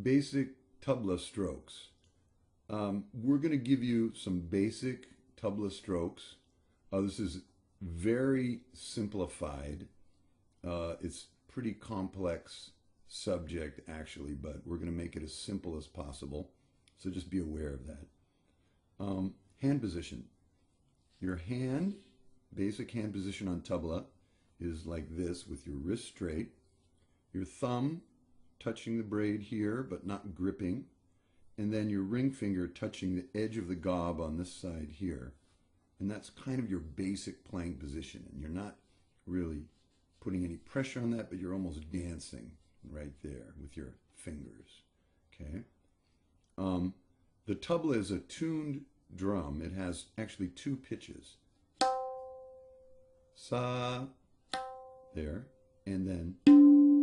basic tabla strokes. We're going to give you some basic tabla strokes. This is very simplified. It's pretty complex subject actually, but we're going to make it as simple as possible. So just be aware of that. Hand position. Your hand, basic hand position on tabla is like this with your wrist straight. Your thumb touching the braid here, but not gripping. And then your ring finger touching the edge of the gob on this side here. And that's kind of your basic playing position. And you're not really putting any pressure on that, but you're almost dancing right there with your fingers. Okay. The tabla is a tuned drum. It has actually two pitches. Sa, there, and then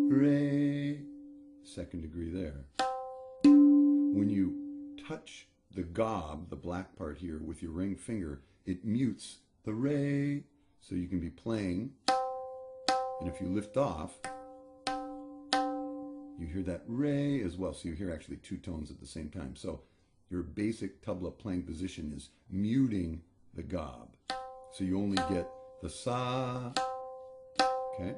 re, second degree there. When you touch the gob, the black part here, with your ring finger, it mutes the re, so you can be playing, and if you lift off, you hear that re as well, so you hear actually two tones at the same time. So your basic tabla playing position is muting the gob. So you only get the sa, okay?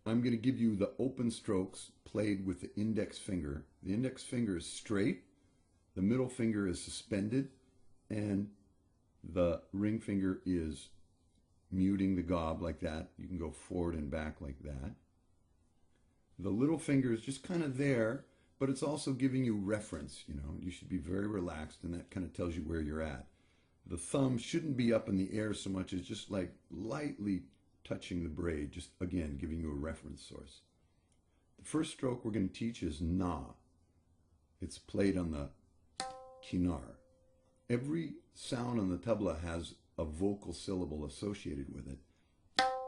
I'm going to give you the open strokes played with the index finger. The index finger is straight, the middle finger is suspended, and the ring finger is muting the gob like that. You can go forward and back like that. The little finger is just kind of there, but it's also giving you reference. You know, you should be very relaxed, and that kind of tells you where you're at. The thumb shouldn't be up in the air so much as just like lightly touching the braid, just again giving you a reference source. The first stroke we're going to teach is na. It's played on the kinar. Every sound on the tabla has a vocal syllable associated with it.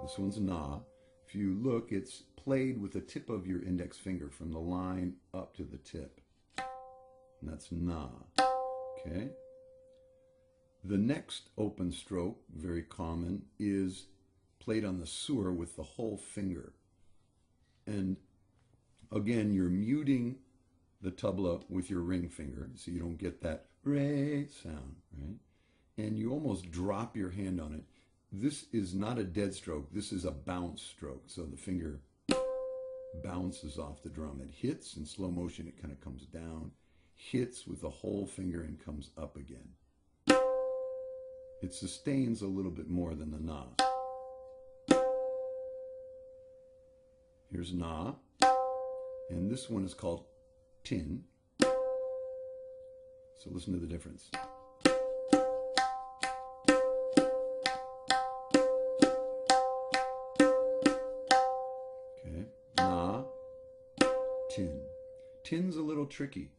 This one's na. If you look, it's played with the tip of your index finger from the line up to the tip. And that's na. Okay? The next open stroke, very common, is played on the sur with the whole finger. And again, you're muting the tabla with your ring finger, so you don't get that re sound, right? And you almost drop your hand on it. This is not a dead stroke, this is a bounce stroke. So the finger bounces off the drum. It hits in slow motion, it kind of comes down, hits with the whole finger and comes up again. It sustains a little bit more than the na. Here's na, and this one is called tin. So listen to the difference. Okay, na, tin. Tin's a little tricky,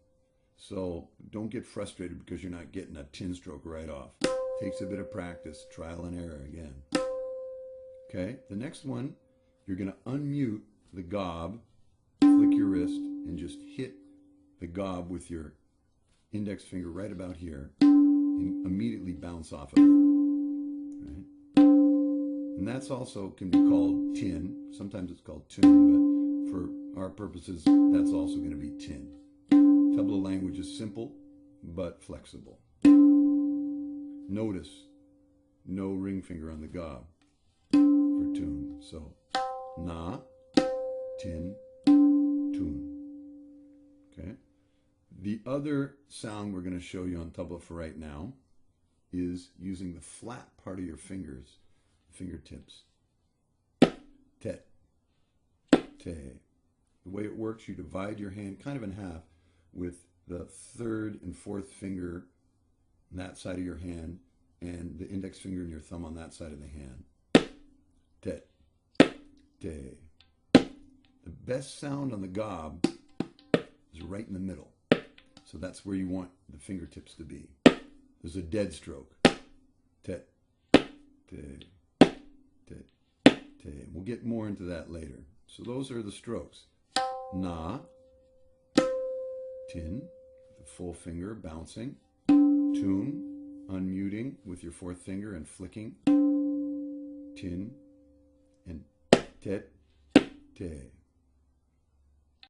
so don't get frustrated because you're not getting a tin stroke right off. Takes a bit of practice, trial and error again. Okay, the next one, you're going to unmute the gob, flick your wrist, and just hit the gob with your index finger right about here, and immediately bounce off of it. Right? And that's also can be called tin. Sometimes it's called tune, but for our purposes, that's also going to be tin. Tabla language is simple, but flexible. Notice no ring finger on the gob for tune. So na, tin, tune. Okay. The other sound we're going to show you on tabla for right now is using the flat part of your fingers, fingertips. Tet, te. The way it works, you divide your hand kind of in half with the third and fourth finger on that side of your hand and the index finger and your thumb on that side of the hand. Tet, te. The best sound on the gob is right in the middle. So that's where you want the fingertips to be. There's a dead stroke. Tet, te, tet, te. We'll get more into that later. So those are the strokes. Na, tin, the full finger bouncing. Tune, unmuting with your fourth finger and flicking. Tin, and tet, te.